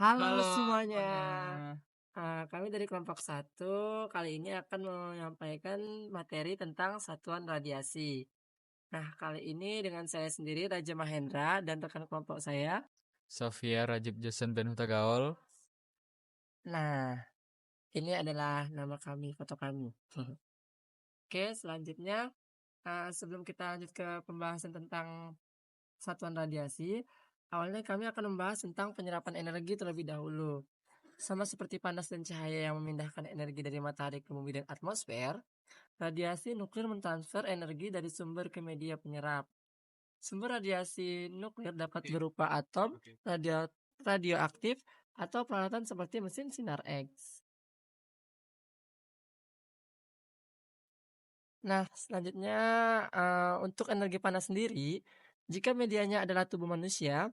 Halo Halo semuanya. semuanya. Kami dari kelompok satu kali ini akan menyampaikan materi tentang satuan radiasi. Nah, kali ini dengan saya sendiri Raja Mahendra dan rekan kelompok saya. Sofia Rajib Jason Ben Huta Gaul. Nah, ini adalah nama kami, foto kami. Oke, selanjutnya sebelum kita lanjut ke pembahasan tentang satuan radiasi, awalnya kami akan membahas tentang penyerapan energi terlebih dahulu. Sama seperti panas dan cahaya yang memindahkan energi dari matahari ke bumi dan atmosfer, radiasi nuklir mentransfer energi dari sumber ke media penyerap. Sumber radiasi nuklir dapat berupa atom, radioaktif, atau peralatan seperti mesin sinar X. Nah, selanjutnya untuk energi panas sendiri, jika medianya adalah tubuh manusia,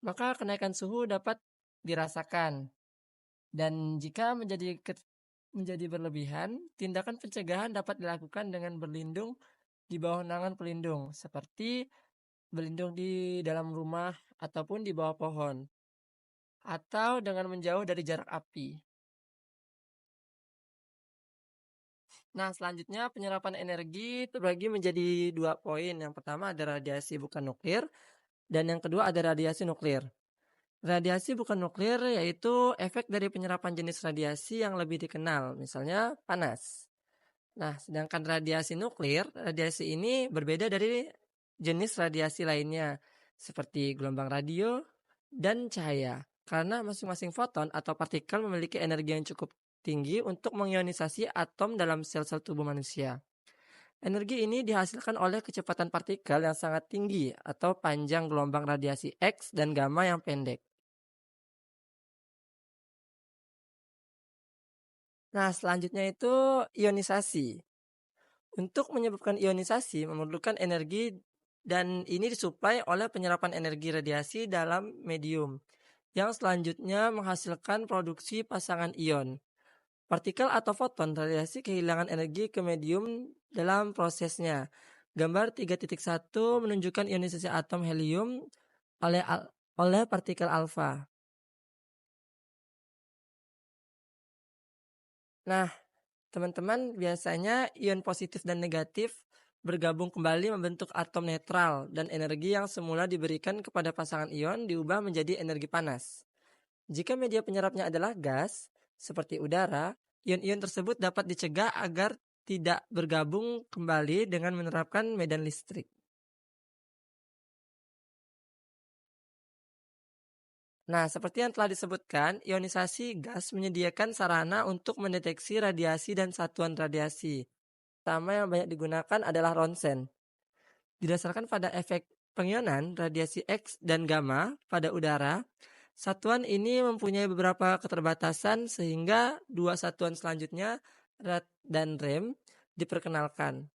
maka kenaikan suhu dapat dirasakan. Dan jika menjadi berlebihan, tindakan pencegahan dapat dilakukan dengan berlindung di bawah naungan pelindung, seperti berlindung di dalam rumah ataupun di bawah pohon, atau dengan menjauh dari jarak api. Nah, selanjutnya penyerapan energi terbagi menjadi dua poin. Yang pertama ada radiasi bukan nuklir, dan yang kedua ada radiasi nuklir. Radiasi bukan nuklir yaitu efek dari penyerapan jenis radiasi yang lebih dikenal, misalnya panas. Nah, sedangkan radiasi ini berbeda dari jenis radiasi lainnya, seperti gelombang radio dan cahaya, karena masing-masing foton atau partikel memiliki energi yang cukup tinggi untuk mengionisasi atom dalam sel-sel tubuh manusia. Energi ini dihasilkan oleh kecepatan partikel yang sangat tinggi atau panjang gelombang radiasi X dan gamma yang pendek. Nah, selanjutnya itu ionisasi. Untuk menyebabkan ionisasi memerlukan energi dan ini disuplai oleh penyerapan energi radiasi dalam medium yang selanjutnya menghasilkan produksi pasangan ion. Partikel atau foton radiasi kehilangan energi ke medium dalam prosesnya. Gambar 3.1 menunjukkan ionisasi atom helium oleh oleh partikel alfa. Nah, teman-teman, biasanya ion positif dan negatif bergabung kembali membentuk atom netral dan energi yang semula diberikan kepada pasangan ion diubah menjadi energi panas. Jika media penyerapnya adalah gas, seperti udara, ion-ion tersebut dapat dicegah agar tidak bergabung kembali dengan menerapkan medan listrik. Nah, seperti yang telah disebutkan, ionisasi gas menyediakan sarana untuk mendeteksi radiasi dan satuan radiasi. Pertama yang banyak digunakan adalah ronsen. Didasarkan pada efek pengionan radiasi X dan gamma pada udara, satuan ini mempunyai beberapa keterbatasan sehingga dua satuan selanjutnya, rad dan rem, diperkenalkan.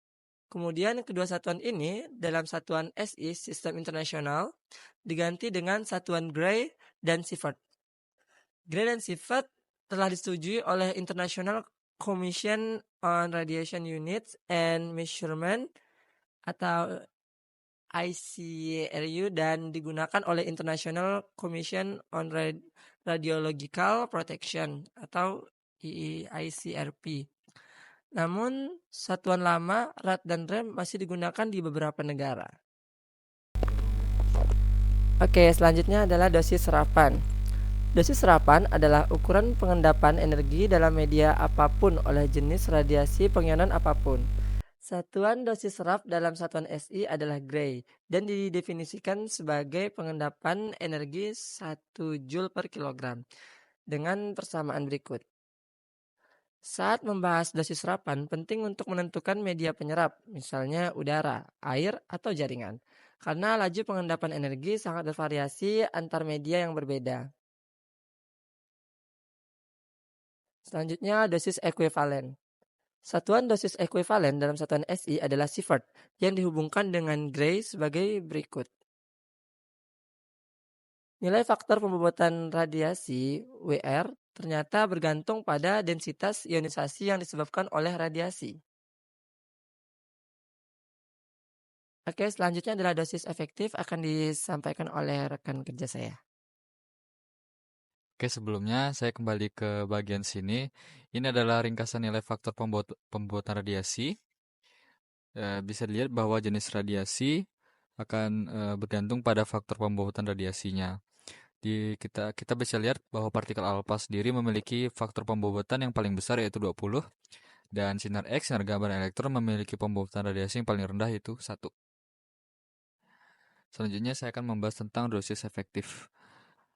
Kemudian kedua satuan ini dalam satuan SI Sistem Internasional diganti dengan satuan Gray dan Sievert. Gray dan Sievert telah disetujui oleh International Commission on Radiation Units and Measurement atau ICRU dan digunakan oleh International Commission on Radiological Protection atau ICRP. Namun, satuan lama, rad dan rem masih digunakan di beberapa negara. Oke, selanjutnya adalah dosis serapan. Dosis serapan adalah ukuran pengendapan energi dalam media apapun oleh jenis radiasi pengionan apapun. Satuan dosis serap dalam satuan SI adalah Gray dan didefinisikan sebagai pengendapan energi 1 Joule per kilogram dengan persamaan berikut. Saat membahas dosis serapan, penting untuk menentukan media penyerap, misalnya udara, air, atau jaringan. Karena laju pengendapan energi sangat bervariasi antar media yang berbeda. Selanjutnya, dosis ekuivalen. Satuan dosis ekuivalen dalam satuan SI adalah Sievert yang dihubungkan dengan Gray sebagai berikut. Nilai faktor pembobotan radiasi WR ternyata bergantung pada densitas ionisasi yang disebabkan oleh radiasi. Oke, selanjutnya adalah dosis efektif akan disampaikan oleh rekan kerja saya. Oke, sebelumnya saya kembali ke bagian sini. Ini adalah ringkasan nilai faktor pembuatan radiasi. Bisa dilihat bahwa jenis radiasi akan bergantung pada faktor pembuatan radiasinya. Kita kita bisa lihat bahwa partikel alfa sendiri memiliki faktor pembobotan yang paling besar yaitu 20, dan sinar X, sinar gambaran elektron, memiliki pembobotan radiasi yang paling rendah yaitu 1. Selanjutnya saya akan membahas tentang dosis efektif.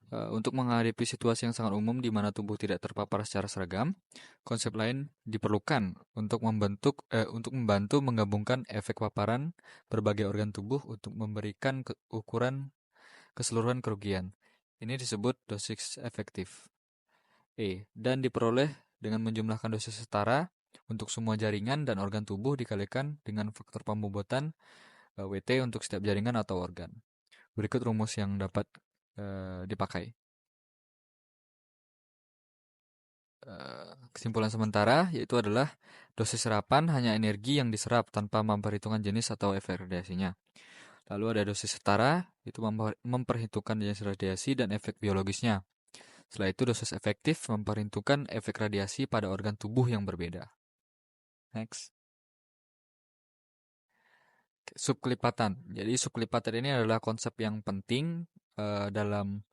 Untuk menghadapi situasi yang sangat umum di mana tubuh tidak terpapar secara seragam, konsep lain diperlukan untuk membantu menggabungkan efek paparan berbagai organ tubuh untuk memberikan ukuran keseluruhan kerugian. Ini disebut dosis efektif. Dan diperoleh dengan menjumlahkan dosis setara untuk semua jaringan dan organ tubuh dikalikan dengan faktor pembobotan WT untuk setiap jaringan atau organ. Berikut rumus yang dapat dipakai. Kesimpulan sementara yaitu adalah dosis serapan hanya energi yang diserap tanpa memperhitungkan jenis atau efek radiasinya. Lalu ada dosis setara, itu memperhitungkan jenis radiasi dan efek biologisnya. Setelah itu dosis efektif memperhitungkan efek radiasi pada organ tubuh yang berbeda. Next. Subkelipatan. Jadi subkelipatan ini adalah konsep yang penting dalam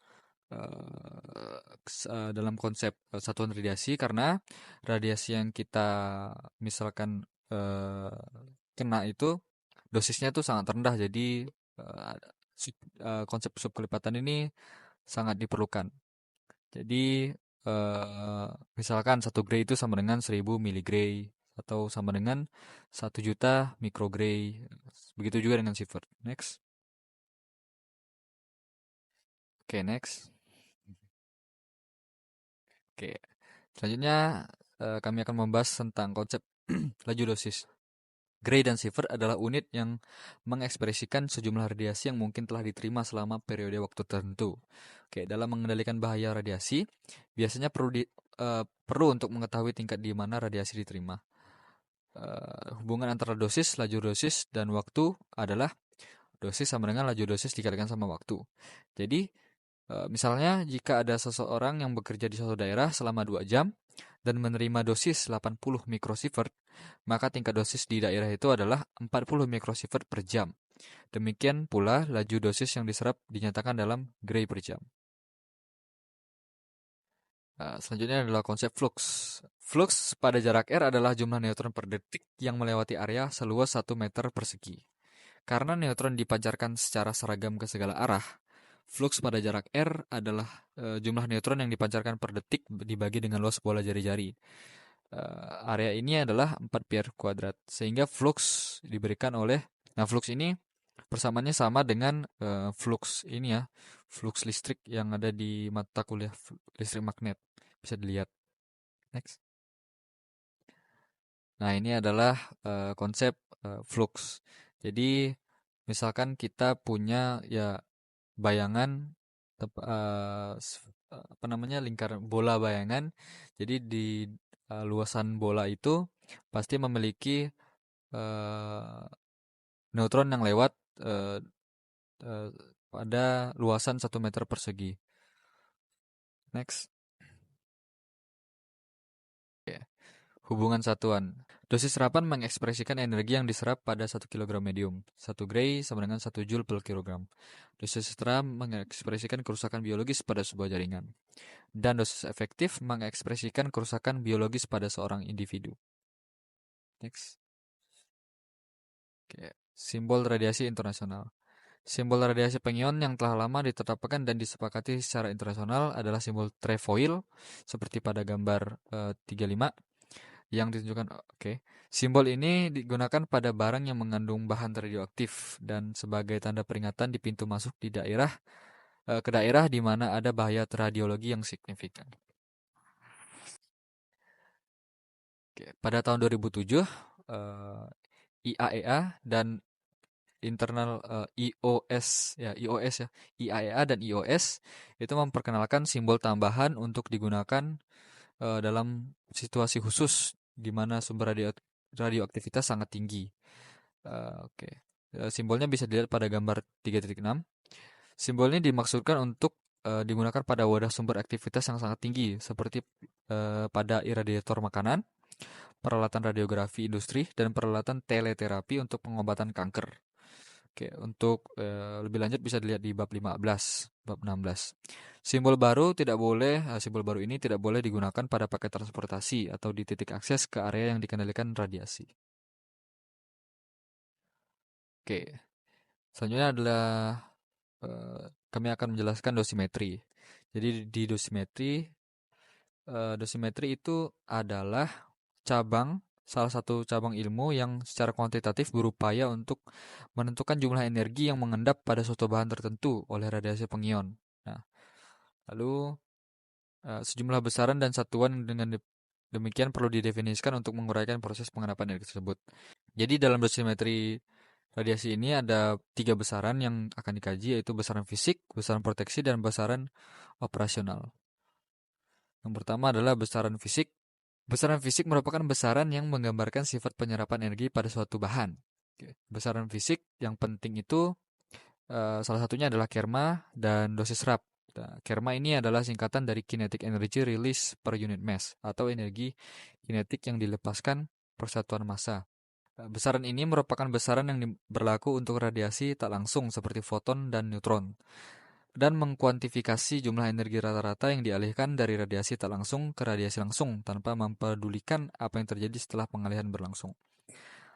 dalam konsep satuan radiasi, karena radiasi yang kita misalkan kena itu dosisnya itu sangat rendah. Jadi konsep subkelipatan ini sangat diperlukan. Jadi misalkan 1 gray itu sama dengan 1000 miligray atau sama dengan 1 juta mikrogray. Begitu juga dengan sievert. Next. Oke, next. Oke. Selanjutnya kami akan membahas tentang konsep laju dosis. Gray dan sievert adalah unit yang mengekspresikan sejumlah radiasi yang mungkin telah diterima selama periode waktu tertentu. Oke, dalam mengendalikan bahaya radiasi, biasanya perlu untuk mengetahui tingkat di mana radiasi diterima. Hubungan antara dosis, laju dosis, dan waktu adalah dosis sama dengan laju dosis dikalikan sama waktu. Jadi, misalnya jika ada seseorang yang bekerja di suatu daerah selama 2 jam dan menerima dosis 80 mikrosievert, maka tingkat dosis di daerah itu adalah 40 mikrosievert per jam. Demikian pula laju dosis yang diserap dinyatakan dalam gray per jam. Selanjutnya adalah konsep flux. Flux pada jarak R adalah jumlah neutron per detik yang melewati area seluas 1 meter persegi. Karena neutron dipancarkan secara seragam ke segala arah, flux pada jarak R adalah jumlah neutron yang dipancarkan per detik dibagi dengan luas bola jari-jari. Area ini adalah 4 pi r kuadrat, sehingga flux diberikan oleh, nah flux ini persamaannya sama dengan flux ini ya, flux listrik yang ada di mata kuliah listrik magnet. Bisa dilihat. Next. Nah, ini adalah konsep flux. Jadi, misalkan kita punya ya bayangan apa namanya, lingkaran bola bayangan. Jadi di luasan bola itu pasti memiliki neutron yang lewat pada luasan 1 meter persegi. Next. Hubungan satuan. Dosis serapan mengekspresikan energi yang diserap pada 1 kg medium. 1 gray sama dengan 1 joule per kilogram. Dosis setara mengekspresikan kerusakan biologis pada sebuah jaringan. Dan dosis efektif mengekspresikan kerusakan biologis pada seorang individu. Next. Oke. Simbol radiasi internasional. Simbol radiasi pengion yang telah lama ditetapkan dan disepakati secara internasional adalah simbol trefoil seperti pada gambar 35 yang ditunjukkan. Oke. Simbol ini digunakan pada barang yang mengandung bahan radioaktif dan sebagai tanda peringatan di pintu masuk di daerah ke daerah di mana ada bahaya radiologi yang signifikan. Oke. Pada tahun 2007 IAEA dan internal IOS ya, IAEA dan IOS itu memperkenalkan simbol tambahan untuk digunakan dalam situasi khusus di mana sumber radioaktivitas sangat tinggi. Simbolnya bisa dilihat pada gambar 3.6. Simbol ini dimaksudkan untuk digunakan pada wadah sumber aktivitas yang sangat tinggi seperti pada iradiator makanan, peralatan radiografi industri, dan peralatan teleterapi untuk pengobatan kanker. Oke, untuk lebih lanjut bisa dilihat di bab 15, bab 16. Simbol baru ini tidak boleh digunakan pada paket transportasi atau di titik akses ke area yang dikendalikan radiasi. Oke, selanjutnya adalah kami akan menjelaskan dosimetri. Jadi di dosimetri itu adalah salah satu cabang ilmu yang secara kuantitatif berupaya untuk menentukan jumlah energi yang mengendap pada suatu bahan tertentu oleh radiasi pengion. Nah, lalu sejumlah besaran dan satuan dengan demikian perlu didefinisikan untuk menguraikan proses pengendapan energi tersebut. Jadi dalam dosimetri radiasi ini ada 3 besaran yang akan dikaji, yaitu besaran fisik, besaran proteksi, dan besaran operasional. Yang pertama adalah besaran fisik. Besaran fisik merupakan besaran yang menggambarkan sifat penyerapan energi pada suatu bahan. Besaran fisik yang penting itu salah satunya adalah kerma dan dosis serap. Nah, kerma ini adalah singkatan dari kinetic energy release per unit mass atau energi kinetik yang dilepaskan per satuan massa. Besaran ini merupakan besaran yang berlaku untuk radiasi tak langsung seperti foton dan neutron, dan mengkuantifikasi jumlah energi rata-rata yang dialihkan dari radiasi tak langsung ke radiasi langsung tanpa mempedulikan apa yang terjadi setelah pengalihan berlangsung.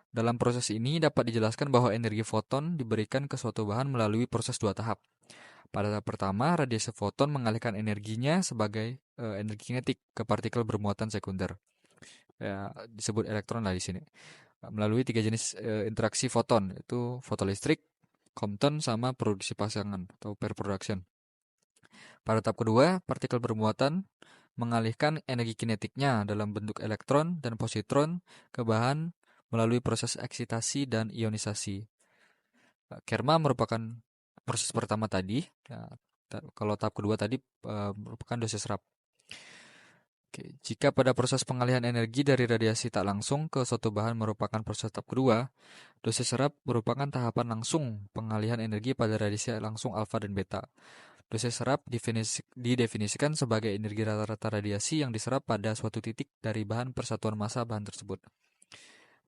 Dalam proses ini dapat dijelaskan bahwa energi foton diberikan ke suatu bahan melalui proses 2 tahap. Pada tahap pertama, radiasi foton mengalihkan energinya sebagai energi kinetik ke partikel bermuatan sekunder. Ya, disebut elektron lah di sini. Melalui 3 jenis interaksi foton, yaitu fotolistrik, Compton, sama produksi pasangan atau pair production. Pada tahap kedua, partikel bermuatan mengalihkan energi kinetiknya dalam bentuk elektron dan positron ke bahan melalui proses eksitasi dan ionisasi. Kerma merupakan proses pertama tadi. Ya, kalau tahap kedua tadi merupakan dosis serap. Oke, jika pada proses pengalihan energi dari radiasi tak langsung ke suatu bahan merupakan proses tahap kedua, dosis serap merupakan tahapan langsung pengalihan energi pada radiasi langsung alfa dan beta. Dosis serap didefinisikan sebagai energi rata-rata radiasi yang diserap pada suatu titik dari bahan persatuan massa bahan tersebut.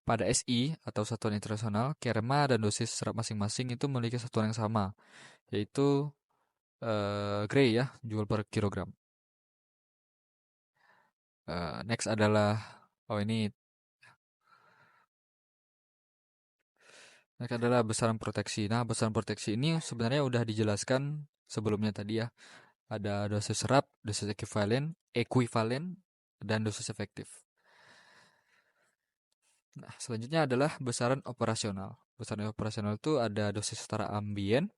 Pada SI atau satuan internasional, kerma dan dosis serap masing-masing itu memiliki satuan yang sama, yaitu Gray ya, joule per kilogram. Next adalah besaran proteksi. Nah, besaran proteksi ini sebenarnya udah dijelaskan sebelumnya tadi ya. Ada dosis serap, dosis ekuivalen, dan dosis efektif. Nah, selanjutnya adalah besaran operasional. Besaran operasional itu ada dosis setara ambien.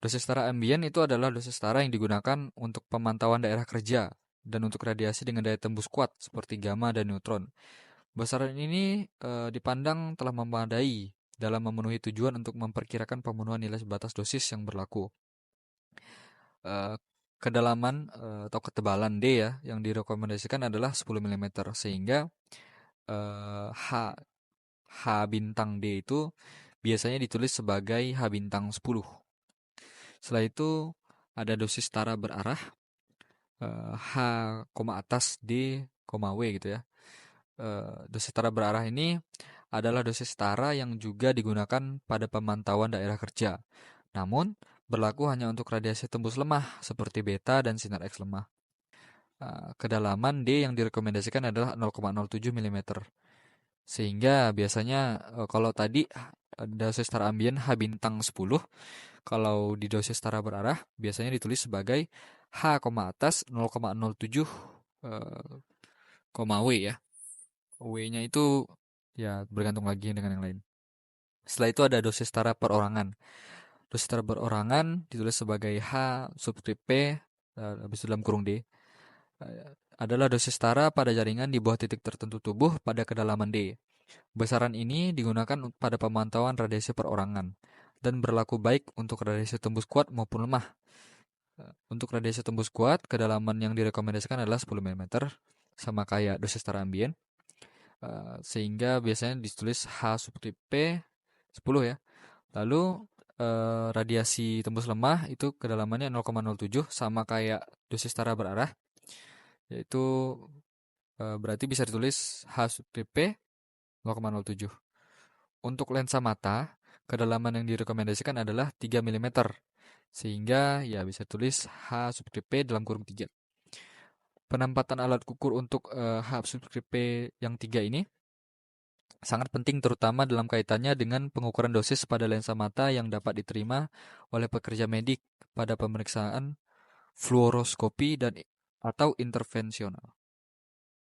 Dosis setara ambien itu adalah dosis setara yang digunakan untuk pemantauan daerah kerja dan untuk radiasi dengan daya tembus kuat seperti gamma dan neutron. Besaran ini dipandang telah memadai dalam memenuhi tujuan untuk memperkirakan pemenuhan nilai batas dosis yang berlaku. Kedalaman atau ketebalan D ya yang direkomendasikan adalah 10 mm sehingga H H bintang D itu biasanya ditulis sebagai H bintang 10. Setelah itu ada dosis setara berarah H, atas D, W gitu ya. Dosis setara berarah ini adalah dosis setara yang juga digunakan pada pemantauan daerah kerja. Namun, berlaku hanya untuk radiasi tembus lemah seperti beta dan sinar X lemah. Kedalaman D yang direkomendasikan adalah 0,07 mm. Sehingga biasanya kalau tadi dosis setara ambien H bintang 10, kalau di dosis setara berarah biasanya ditulis sebagai H, atas 0,07 W ya. W-nya itu ya bergantung lagi dengan yang lain. Setelah itu ada dosis setara perorangan. Dosis setara perorangan ditulis sebagai H subskrip P habis itu dalam kurung D. Adalah dosis setara pada jaringan di bawah titik tertentu tubuh pada kedalaman D. Besaran ini digunakan pada pemantauan radiasi perorangan dan berlaku baik untuk radiasi tembus kuat maupun lemah. Untuk radiasi tembus kuat, kedalaman yang direkomendasikan adalah 10 mm, sama kayak dosis setara ambien. Sehingga biasanya ditulis H subskrip P 10 ya. Lalu radiasi tembus lemah itu kedalamannya 0,07 sama kayak dosis tara berarah, yaitu berarti bisa ditulis H sub dp 0,07. Untuk lensa mata, kedalaman yang direkomendasikan adalah 3 mm. Sehingga ya bisa tulis H sub dp dalam kurung 3. Penempatan alat ukur untuk H sub dp yang 3 ini sangat penting terutama dalam kaitannya dengan pengukuran dosis pada lensa mata yang dapat diterima oleh pekerja medik pada pemeriksaan fluoroskopi dan atau intervensional.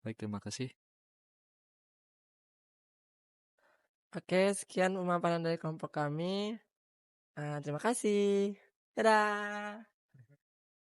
Baik, terima kasih. Oke, sekian pemaparan dari kelompok kami. Terima kasih. Dadah.